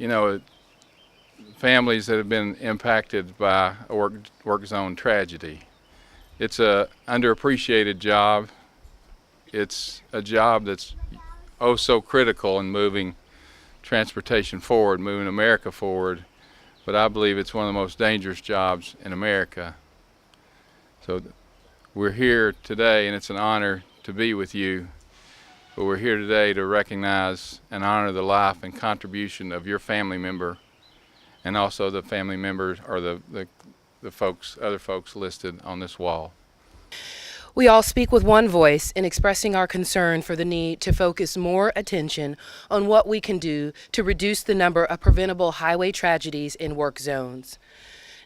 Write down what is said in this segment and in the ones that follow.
you know, families that have been impacted by a work zone tragedy. It's a underappreciated job. It's a job that's oh so critical in moving transportation forward, moving America forward, but I believe it's one of the most dangerous jobs in America. So we're here today, and it's an honor to be with you, but we're here today to recognize and honor the life and contribution of your family member, and also the family members or the other folks listed on this wall. We all speak with one voice in expressing our concern for the need to focus more attention on what we can do to reduce the number of preventable highway tragedies in work zones.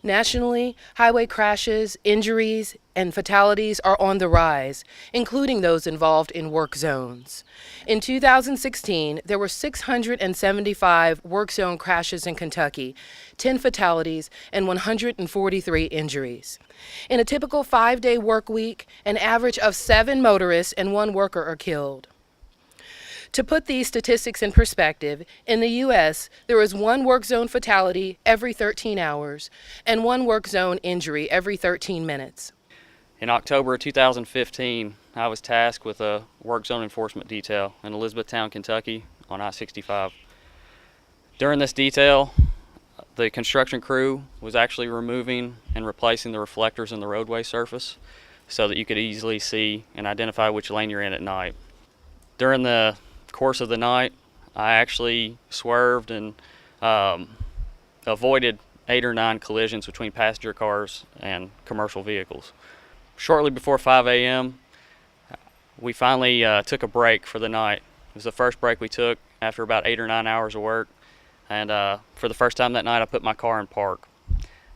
Nationally, highway crashes, injuries, and fatalities are on the rise, including those involved in work zones. In 2016, there were 675 work zone crashes in Kentucky, 10 fatalities, and 143 injuries. In a typical 5-day work week, an average of 7 motorists and 1 worker are killed. To put these statistics in perspective, in the U.S., there is 1 work zone fatality every 13 hours and 1 work zone injury every 13 minutes. In October 2015, I was tasked with a work zone enforcement detail in Elizabethtown, Kentucky on I-65. During this detail, the construction crew was actually removing and replacing the reflectors in the roadway surface so that you could easily see and identify which lane you're in at night. During the course of the night, I actually swerved and avoided 8 or 9 collisions between passenger cars and commercial vehicles. Shortly before 5 a.m., we finally took a break for the night. It was the first break we took after about 8 or 9 hours of work, and for the first time that night I put my car in park.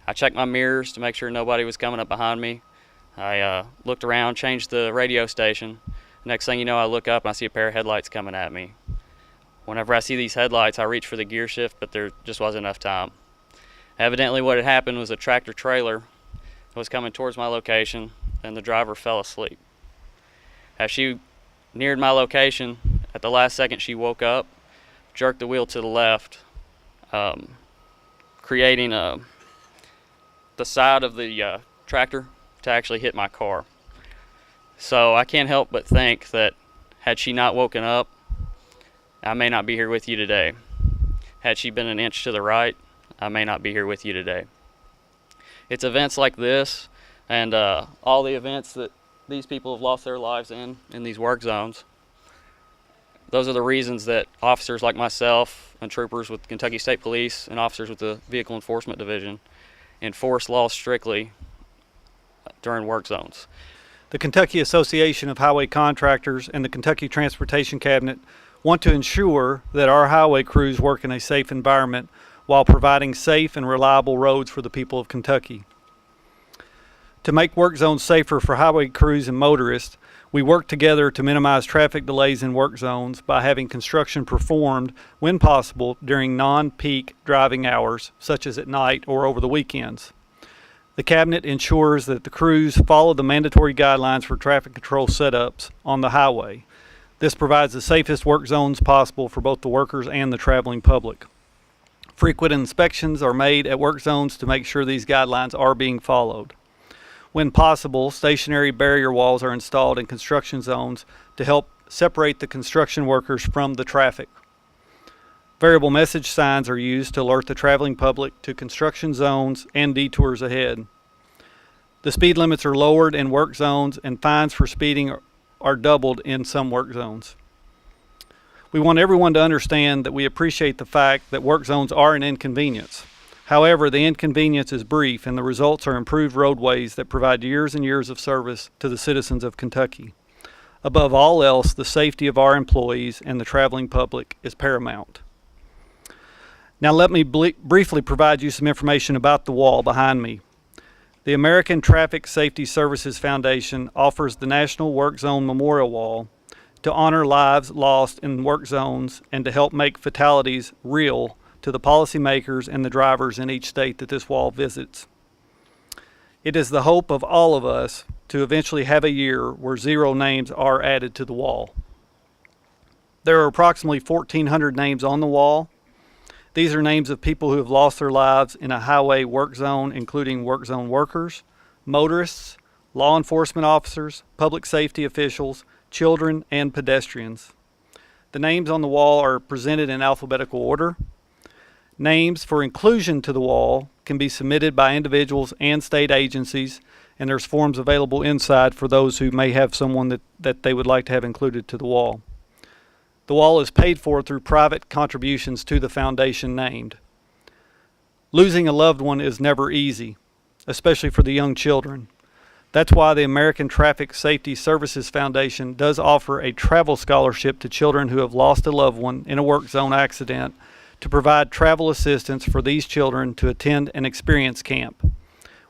I checked my mirrors to make sure nobody was coming up behind me. I looked around, changed the radio station. Next thing you know, I look up and I see a pair of headlights coming at me. Whenever I see these headlights, I reach for the gear shift, but there just wasn't enough time. Evidently what had happened was a tractor trailer was coming towards my location and the driver fell asleep. As she neared my location, at the last second she woke up, jerked the wheel to the left, creating the side of the tractor to actually hit my car. So I can't help but think that had she not woken up, I may not be here with you today. Had she been an inch to the right, I may not be here with you today. It's events like this and all the events that these people have lost their lives in these work zones. Those are the reasons that officers like myself and troopers with Kentucky State Police and officers with the Vehicle Enforcement Division enforce laws strictly during work zones. The Kentucky Association of Highway Contractors and the Kentucky Transportation Cabinet want to ensure that our highway crews work in a safe environment while providing safe and reliable roads for the people of Kentucky. To make work zones safer for highway crews and motorists, we work together to minimize traffic delays in work zones by having construction performed when possible during non-peak driving hours, such as at night or over the weekends. The Cabinet ensures that the crews follow the mandatory guidelines for traffic control setups on the highway. This provides the safest work zones possible for both the workers and the traveling public. Frequent inspections are made at work zones to make sure these guidelines are being followed. When possible, stationary barrier walls are installed in construction zones to help separate the construction workers from the traffic. Variable message signs are used to alert the traveling public to construction zones and detours ahead. The speed limits are lowered in work zones and fines for speeding are doubled in some work zones. We want everyone to understand that we appreciate the fact that work zones are an inconvenience. However, the inconvenience is brief and the results are improved roadways that provide years and years of service to the citizens of Kentucky. Above all else, the safety of our employees and the traveling public is paramount. Now let me briefly provide you some information about the wall behind me. The American Traffic Safety Services Foundation offers the National Work Zone Memorial Wall to honor lives lost in work zones and to help make fatalities real to the policymakers and the drivers in each state that this wall visits. It is the hope of all of us to eventually have a year where 0 names are added to the wall. There are approximately 1,400 names on the wall, These are names of people who have lost their lives in a highway work zone, including work zone workers, motorists, law enforcement officers, public safety officials, children, and pedestrians. The names on the wall are presented in alphabetical order. Names for inclusion to the wall can be submitted by individuals and state agencies, and there's forms available inside for those who may have someone that they would like to have included to the wall. The wall is paid for through private contributions to the foundation named. Losing a loved one is never easy, especially for the young children. That's why the American Traffic Safety Services Foundation does offer a travel scholarship to children who have lost a loved one in a work zone accident to provide travel assistance for these children to attend an experience camp,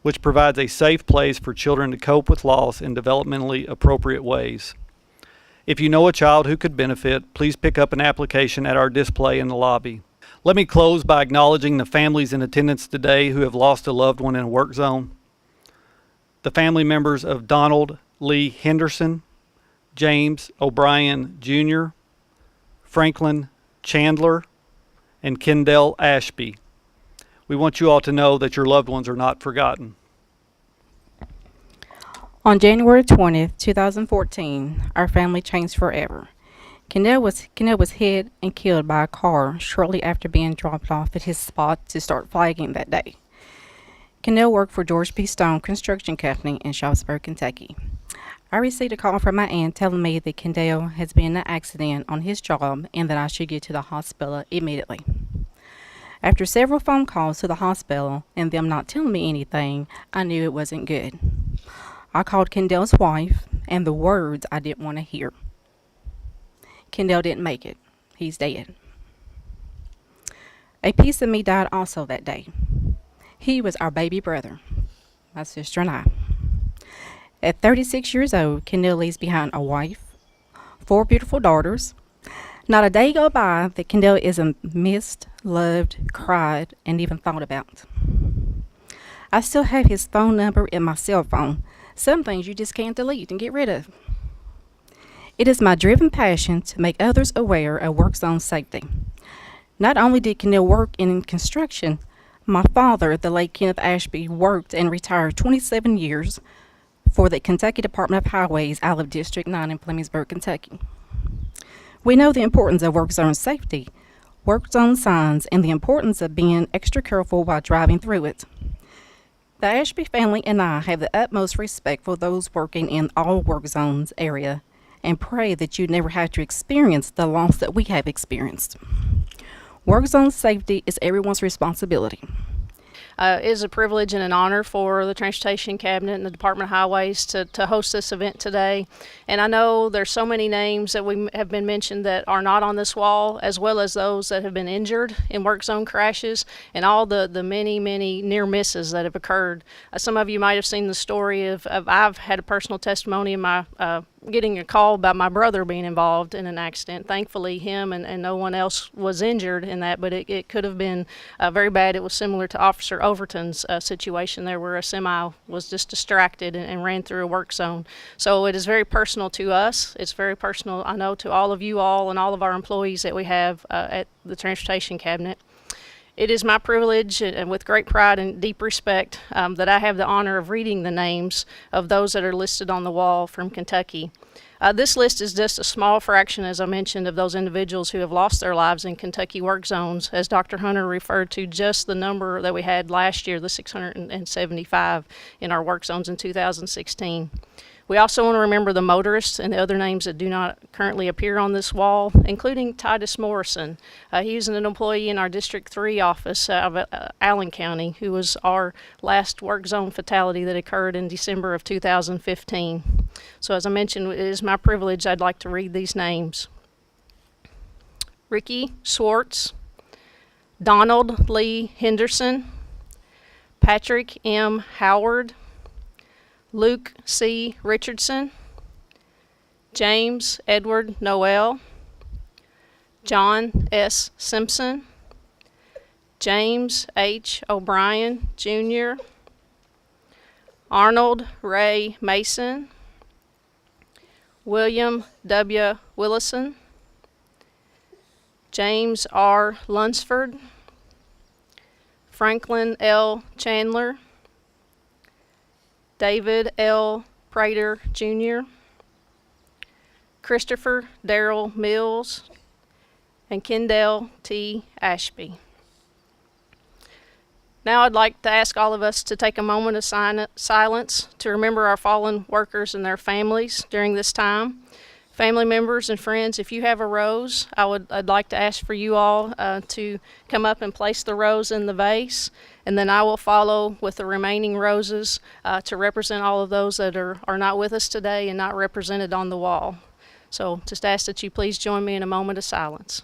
which provides a safe place for children to cope with loss in developmentally appropriate ways. If you know a child who could benefit, please pick up an application at our display in the lobby. Let me close by acknowledging the families in attendance today who have lost a loved one in a work zone. The family members of Donald Lee Henderson, James O'Brien Jr., Franklin Chandler, and Kendall Ashby. We want you all to know that your loved ones are not forgotten. On January 20th, 2014, our family changed forever. Kendall was hit and killed by a car shortly after being dropped off at his spot to start flagging that day. Kendall worked for George P. Stone Construction Company in Sharpsburg, Kentucky. I received a call from my aunt telling me that Kendall has been in an accident on his job and that I should get to the hospital immediately. After several phone calls to the hospital and them not telling me anything, I knew it wasn't good. I called Kendall's wife, and the words I didn't want to hear. Kendall didn't make it. He's dead. A piece of me died also that day. He was our baby brother, my sister and I. At 36 years old, Kendall leaves behind a wife, 4 beautiful daughters. Not a day go by that Kendall isn't missed, loved, cried, and even thought about. I still have his phone number in my cell phone. Some things you just can't delete and get rid of. It is my driven passion to make others aware of work zone safety. Not only did Kendall work in construction, my father, the late Kenneth Ashby, worked and retired 27 years for the Kentucky Department of Highways out of District 9 in Flemingsburg, Kentucky. We know the importance of work zone safety, work zone signs, and the importance of being extra careful while driving through it. The Ashby family and I have the utmost respect for those working in all work zones area and pray that you never have to experience the loss that we have experienced. Work zone safety is everyone's responsibility. It is a privilege and an honor for the Transportation Cabinet and the Department of Highways to host this event today. And I know there's so many names that we have been mentioned that are not on this wall, as well as those that have been injured in work zone crashes and all the many, many near misses that have occurred. Some of you might have seen the story of I've had a personal testimony in my getting a call about my brother being involved in an accident. Thankfully, him and no one else was injured in that, but it could have been very bad. It was similar to Officer Overton's situation there, where a semi was just distracted and ran through a work zone. So it is very personal to us. It's very personal, I know, to all of you all and all of our employees that we have at the Transportation Cabinet. It is my privilege and with great pride and deep respect that I have the honor of reading the names of those that are listed on the wall from Kentucky. This list is just a small fraction, as I mentioned, of those individuals who have lost their lives in Kentucky work zones. As Dr. Hunter referred to, just the number that we had last year, the 675 in our work zones in 2016. We also want to remember the motorists and the other names that do not currently appear on this wall, including Titus Morrison. He was an employee in our District 3 office of Allen County, who was our last work zone fatality that occurred in December of 2015. So as I mentioned, it is my privilege. I'd like to read these names. Ricky Swartz, Donald Lee Henderson, Patrick M. Howard, Luke C. Richardson, James Edward Noel, John S. Simpson, James H. O'Brien, Jr., Arnold Ray Mason, William W. Willison, James R. Lunsford, Franklin L. Chandler, David L. Prater Jr., Christopher Darrell Mills, and Kendall T. Ashby. Now I'd like to ask all of us to take a moment of silence to remember our fallen workers and their families during this time. Family members and friends, if you have a rose, I'd like to ask for you all to come up and place the rose in the vase, and then I will follow with the remaining roses to represent all of those that are not with us today and not represented on the wall. So just ask that you please join me in a moment of silence.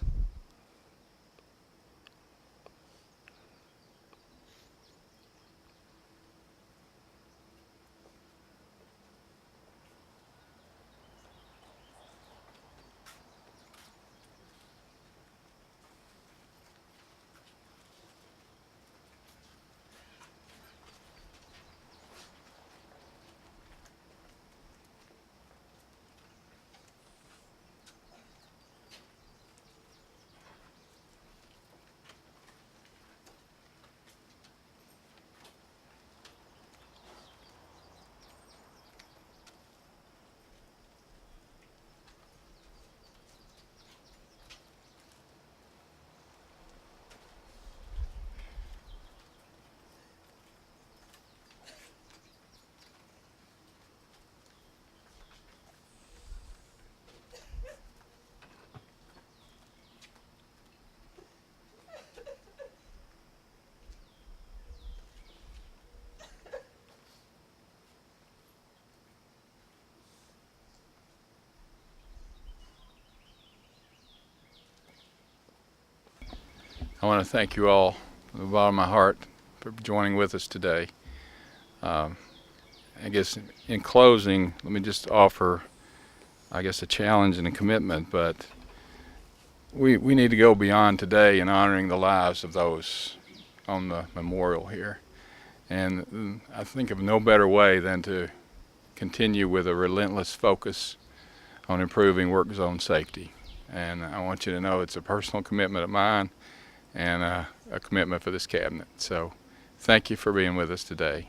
I want to thank you all from the bottom of my heart for joining with us today. I guess in closing, let me just offer, I guess, a challenge and a commitment, but we need to go beyond today in honoring the lives of those on the memorial here. And I think of no better way than to continue with a relentless focus on improving work zone safety. And I want you to know it's a personal commitment of mine and a commitment for this cabinet. So thank you for being with us today.